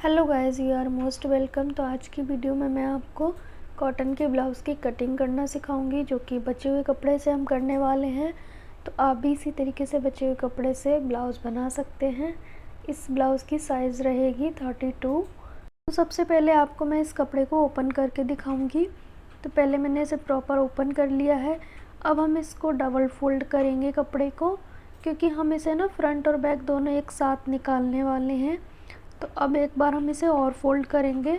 Hello guys, you are most welcome. तो आज की वीडियो में मैं आपको कॉटन के ब्लाउज़ की कटिंग करना सिखाऊंगी, जो कि बचे हुए कपड़े से हम करने वाले हैं। तो आप भी इसी तरीके से बचे हुए कपड़े से ब्लाउज़ बना सकते हैं। इस ब्लाउज़ की साइज़ रहेगी 32। तो सबसे पहले आपको मैं इस कपड़े को ओपन करके दिखाऊंगी। तो पहले मैंने इसे प्रॉपर ओपन कर लिया है। अब हम इसको डबल फोल्ड करेंगे कपड़े को, क्योंकि हम इसे ना फ्रंट और बैक दोनों एक साथ निकालने वाले हैं। तो अब एक बार हम इसे और फोल्ड करेंगे,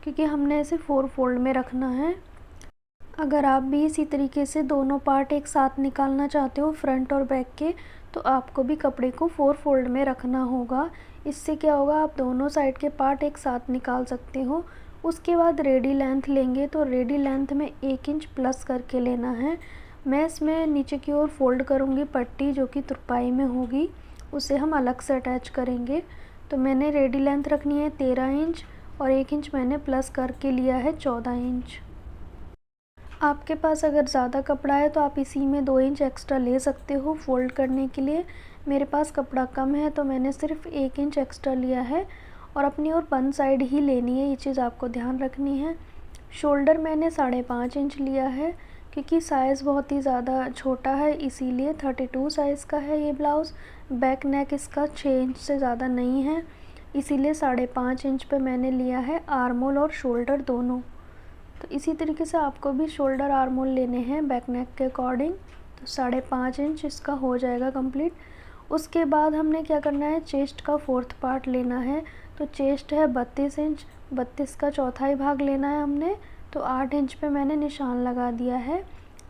क्योंकि हमने इसे 4 फोल्ड में रखना है। अगर आप भी इसी तरीके से दोनों पार्ट एक साथ निकालना चाहते हो फ्रंट और बैक के, तो आपको भी कपड़े को 4 फोल्ड में रखना होगा। इससे क्या होगा, आप दोनों साइड के पार्ट एक साथ निकाल सकते हो। उसके बाद रेडी लेंथ लेंगे, तो रेडी लेंथ में 1 इंच प्लस करके लेना है। मैं इसमें नीचे की ओर फोल्ड करूँगी पट्टी, जो कि तुरपाई में होगी, उसे हम अलग से अटैच करेंगे। तो मैंने रेडी लेंथ रखनी है 13 इंच और 1 इंच मैंने प्लस करके लिया है 14 इंच। आपके पास अगर ज़्यादा कपड़ा है तो आप इसी में 2 इंच एक्स्ट्रा ले सकते हो फ़ोल्ड करने के लिए। मेरे पास कपड़ा कम है तो मैंने सिर्फ 1 इंच एक्स्ट्रा लिया है, और अपनी ओर बंद साइड ही लेनी है, ये चीज़ आपको ध्यान रखनी है। शोल्डर मैंने 5.5 इंच लिया है, क्योंकि साइज़ बहुत ही ज़्यादा छोटा है, इसीलिए 32 साइज़ का है ये ब्लाउज़। बैक नेक इसका 6 इंच से ज़्यादा नहीं है, इसीलिए 5.5 इंच पे मैंने लिया है आर्म होल और शोल्डर दोनों। तो इसी तरीके से आपको भी शोल्डर आर्म होल लेने हैं बैक नेक के अकॉर्डिंग। तो 5.5 इंच इसका हो जाएगा कंप्लीट। उसके बाद हमने क्या करना है, चेस्ट का 4th पार्ट लेना है। तो चेस्ट है 32 इंच, 32 का चौथाई भाग लेना है हमने। तो 8 इंच पे मैंने निशान लगा दिया है।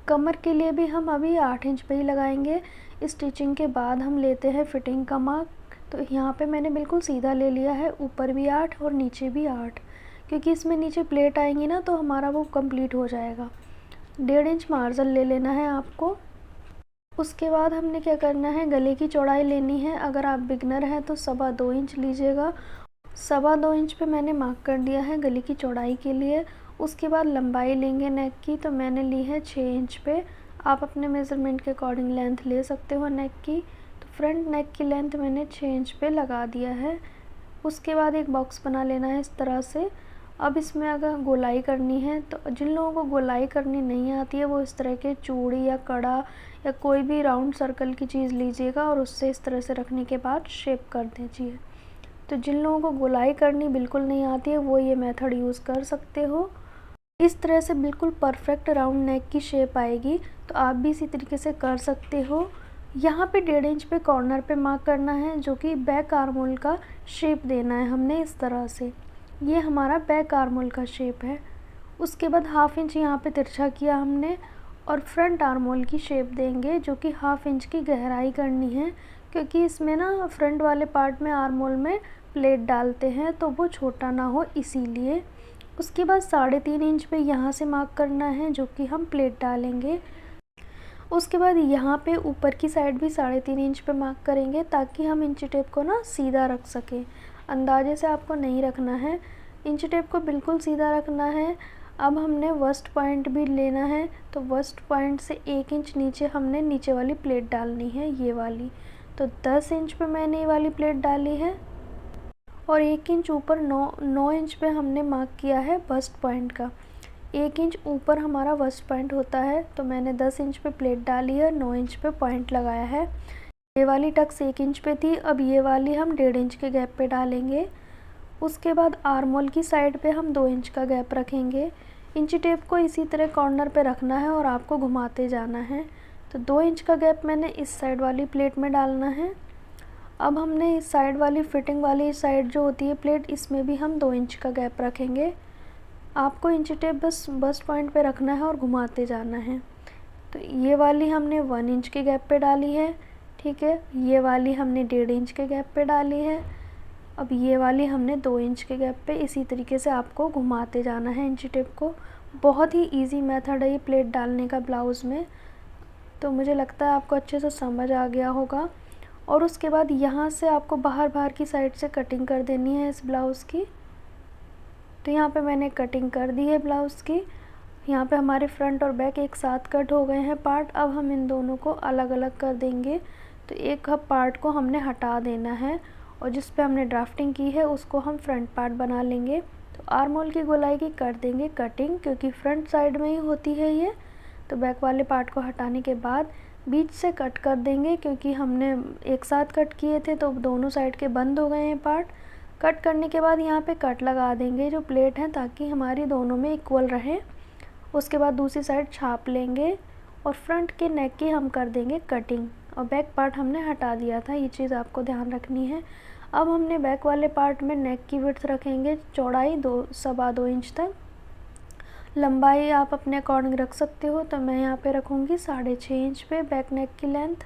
कमर के लिए भी हम अभी 8 इंच पे ही लगाएंगे। स्टिचिंग के बाद हम लेते हैं फिटिंग का मार्क। तो यहाँ पे मैंने बिल्कुल सीधा ले लिया है, ऊपर भी 8 और नीचे भी 8, क्योंकि इसमें नीचे प्लेट आएंगी ना, तो हमारा वो कंप्लीट हो जाएगा। 1.5 इंच मार्जिन ले लेना है आपको। उसके बाद हमने क्या करना है, गले की चौड़ाई लेनी है। अगर आप बिगनर हैं तो 2.25 इंच लीजिएगा। 2.25 इंच पे मैंने मार्क कर दिया है गले की चौड़ाई के लिए। उसके बाद लंबाई लेंगे नेक की, तो मैंने ली है 6 इंच पे। आप अपने मेज़रमेंट के अकॉर्डिंग लेंथ ले सकते हो नेक की। तो फ्रंट नेक की लेंथ मैंने 6 इंच पे लगा दिया है। उसके बाद एक बॉक्स बना लेना है इस तरह से। अब इसमें अगर गोलाई करनी है, तो जिन लोगों को गोलाई करनी नहीं आती है, वो इस तरह के चूड़ी या कड़ा या कोई भी राउंड सर्कल की चीज़ लीजिएगा और उससे इस तरह से रखने के बाद शेप कर दीजिए। तो जिन लोगों को गोलाई करनी बिल्कुल नहीं आती है, वो ये मेथड यूज़ कर सकते हो। इस तरह से बिल्कुल परफेक्ट राउंड नेक की शेप आएगी। तो आप भी इसी तरीके से कर सकते हो। यहाँ पे 1.5 इंच पे कॉर्नर पे मार्क करना है, जो कि बैक आर्म होल का शेप देना है हमने इस तरह से। ये हमारा बैक आर्म होल का शेप है। उसके बाद 1/2 इंच यहाँ पे तिरछा किया हमने, और फ्रंट आर्म होल की शेप देंगे, जो कि 1/2 इंच की गहराई करनी है, क्योंकि इसमें ना फ्रंट वाले पार्ट में आर्म होल में प्लेट डालते हैं, तो वो छोटा ना हो इसीलिए। उसके बाद 3.5 इंच पे यहाँ से मार्क करना है, जो कि हम प्लेट डालेंगे। उसके बाद यहाँ पे ऊपर की साइड भी 3.5 इंच पे मार्क करेंगे, ताकि हम इंची टेप को ना सीधा रख सकें। अंदाजे से आपको नहीं रखना है, इंची टेप को बिल्कुल सीधा रखना है। अब हमने वर्स्ट पॉइंट भी लेना है, तो वर्स्ट पॉइंट से 1 इंच नीचे हमने नीचे वाली प्लेट डालनी है, ये वाली। तो 10 इंच पे मैंने ये वाली प्लेट डाली है, और 1 इंच ऊपर 9 इंच पे हमने मार्क किया है बस्ट पॉइंट का। 1 इंच ऊपर हमारा बस्ट पॉइंट होता है, तो मैंने 10 इंच पे प्लेट डाली है, 9 इंच पे पॉइंट लगाया है। ये वाली टक्स 1 इंच पे थी, अब ये वाली हम 1.5 इंच के गैप पे डालेंगे। उसके बाद आर्म होल की साइड पे हम 2 इंच का गैप रखेंगे। इंची टेप को इसी तरह कॉर्नर पे रखना है और आपको घुमाते जाना है। तो 2 इंच का गैप मैंने इस साइड वाली प्लेट में डालना है। अब हमने इस साइड वाली फिटिंग वाली साइड जो होती है प्लेट, इसमें भी हम 2 इंच का गैप रखेंगे। आपको इंची टेप बस पॉइंट पे रखना है और घुमाते जाना है। तो ये वाली हमने 1 इंच के गैप पे डाली है, ठीक है। ये वाली हमने 1.5 इंच के गैप पे डाली है। अब ये वाली हमने 2 इंच के गैप पे। इसी तरीके से आपको घुमाते जाना है इंची टेप को। बहुत ही इजी मेथड है ये प्लेट डालने का ब्लाउज़ में। तो मुझे लगता है आपको अच्छे से समझ आ गया होगा। और उसके बाद यहाँ से आपको बाहर की साइड से कटिंग कर देनी है इस ब्लाउज़ की। तो यहाँ पे मैंने कटिंग कर दी है ब्लाउज़ की। यहाँ पे हमारे फ्रंट और बैक एक साथ कट हो गए हैं पार्ट। अब हम इन दोनों को अलग अलग कर देंगे। तो एक पार्ट को हमने हटा देना है, और जिस पे हमने ड्राफ्टिंग की है उसको हम फ्रंट पार्ट बना लेंगे। तो आर्म होल की गोलाई की कर देंगे कटिंग, क्योंकि फ्रंट साइड में ही होती है ये। तो बैक वाले पार्ट को हटाने के बाद बीच से कट कर देंगे, क्योंकि हमने एक साथ कट किए थे तो दोनों साइड के बंद हो गए हैं पार्ट। कट करने के बाद यहाँ पे कट लगा देंगे जो प्लेट है, ताकि हमारी दोनों में इक्वल रहे। उसके बाद दूसरी साइड छाप लेंगे और फ्रंट के नेक की हम कर देंगे कटिंग, और बैक पार्ट हमने हटा दिया था, ये चीज़ आपको ध्यान रखनी है। अब हमने बैक वाले पार्ट में नेक की विड्थ रखेंगे चौड़ाई 2.25 इंच तक। लंबाई आप अपने अकॉर्डिंग रख सकते हो, तो मैं यहाँ पे रखूँगी 6.5 इंच पे बैक नेक की लेंथ।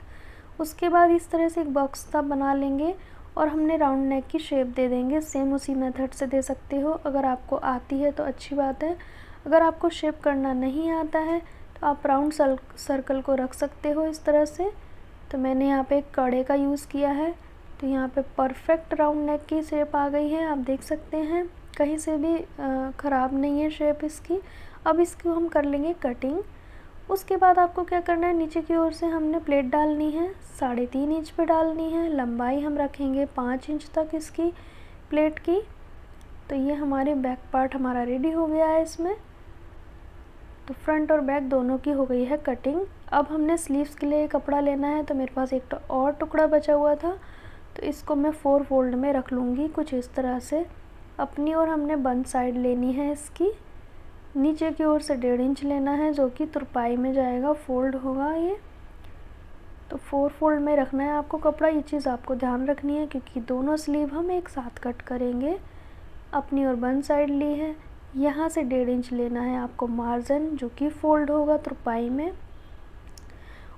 उसके बाद इस तरह से एक बॉक्स सा बना लेंगे और हमने राउंड नेक की शेप दे देंगे। सेम उसी मेथड से दे सकते हो, अगर आपको आती है तो अच्छी बात है। अगर आपको शेप करना नहीं आता है तो आप राउंड सर्कल को रख सकते हो इस तरह से। तो मैंने यहाँ पे एक कड़े का यूज़ किया है, तो यहाँ पे परफेक्ट राउंड नेक की शेप आ गई है, आप देख सकते हैं, कहीं से भी ख़राब नहीं है शेप इसकी। अब इसको हम कर लेंगे कटिंग। उसके बाद आपको क्या करना है, नीचे की ओर से हमने प्लेट डालनी है, 3.5 इंच पे डालनी है। लंबाई हम रखेंगे 5 इंच तक इसकी प्लेट की। तो ये हमारे बैक पार्ट हमारा रेडी हो गया है इसमें। तो फ्रंट और बैक दोनों की हो गई है कटिंग। अब हमने स्लीव्स के लिए कपड़ा लेना है, तो मेरे पास एक और टुकड़ा बचा हुआ था, तो इसको मैं 4 फोल्ड में रख लूँगी कुछ इस तरह से। अपनी ओर हमने बंद साइड लेनी है इसकी, नीचे की ओर से 1.5 इंच लेना है, जो कि तुरपाई में जाएगा, फोल्ड होगा ये। तो 4 फोल्ड में रखना है आपको कपड़ा, ये चीज़ आपको ध्यान रखनी है, क्योंकि दोनों स्लीव हम एक साथ कट करेंगे। अपनी ओर बंद साइड ली है, यहाँ से 1.5 इंच लेना है आपको मार्जिन, जो कि फोल्ड होगा तुरपाई में।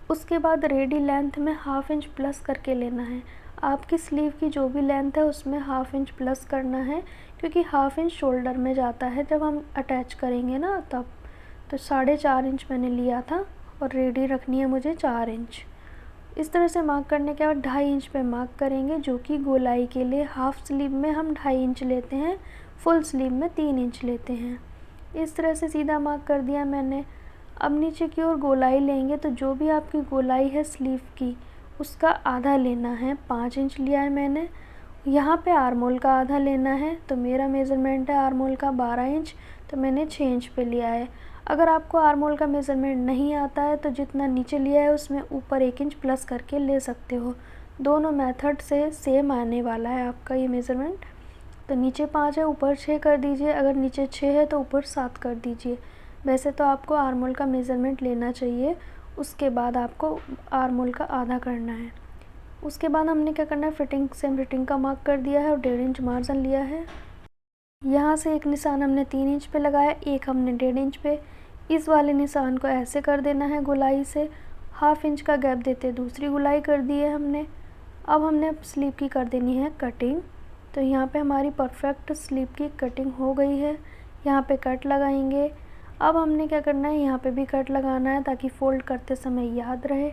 उसके बाद रेडी लेंथ में 1/2 इंच प्लस करके लेना है। आपकी स्लीव की जो भी लेंथ है उसमें 1/2 इंच प्लस करना है, क्योंकि 1/2 इंच शोल्डर में जाता है जब हम अटैच करेंगे ना तब। तो 4.5 इंच मैंने लिया था और रेडी रखनी है मुझे 4 इंच। इस तरह से मार्क करने के बाद 2.5 इंच पे मार्क करेंगे, जो कि गोलाई के लिए हाफ स्लीव में हम 2.5 इंच लेते हैं, फुल स्लीव में 3 इंच लेते हैं। इस तरह से सीधा मार्क कर दिया मैंने। अब नीचे की ओर गोलाई लेंगे, तो जो भी आपकी गोलाई है स्लीव की उसका आधा लेना है, 5 इंच लिया है मैंने। यहाँ पे आर्म होल का आधा लेना है, तो मेरा मेज़रमेंट है आर्म होल का 12 इंच, तो मैंने 6 इंच पे लिया है। अगर आपको आर्म होल का मेज़रमेंट नहीं आता है तो जितना नीचे लिया है उसमें ऊपर 1 इंच प्लस करके ले सकते हो। दोनों मेथड से सेम आने वाला है आपका ये मेज़रमेंट। तो नीचे 5 है, ऊपर 6 कर दीजिए, अगर नीचे 6 है तो ऊपर 7 कर दीजिए। वैसे तो आपको आर्म होल का मेज़रमेंट लेना चाहिए, उसके बाद आपको आर्म होल का आधा करना है। उसके बाद हमने क्या करना है, फिटिंग सेम फिटिंग का मार्क कर दिया है और 1.5 इंच मार्जिन लिया है। यहाँ से एक निशान हमने 3 इंच पे लगाया, एक हमने 1.5 इंच पे। इस वाले निशान को ऐसे कर देना है गोलाई से, 1/2 इंच का गैप देते दूसरी गोलाई कर दी है हमने। अब हमने स्लीव की कर देनी है कटिंग। तो यहाँ पे हमारी परफेक्ट स्लीव की कटिंग हो गई है। यहाँ पे कट लगाएंगे। अब हमने क्या करना है, यहाँ पे भी कट लगाना है ताकि फ़ोल्ड करते समय याद रहे।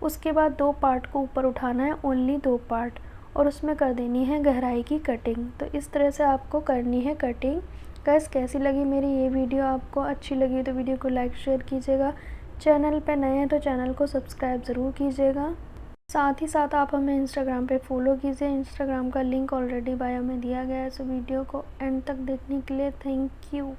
उसके बाद 2 पार्ट को ऊपर उठाना है, ओनली 2 पार्ट, और उसमें कर देनी है गहराई की कटिंग। तो इस तरह से आपको करनी है कटिंग। गाइस, कैसी लगी मेरी ये वीडियो? आपको अच्छी लगी तो वीडियो को लाइक शेयर कीजिएगा। चैनल पे नए हैं तो चैनल को सब्सक्राइब ज़रूर कीजिएगा। साथ ही साथ आप हमें इंस्टाग्राम पे फॉलो कीजिए, इंस्टाग्राम का लिंक ऑलरेडी बायो में दिया गया है। सो वीडियो को एंड तक देखने के लिए थैंक यू।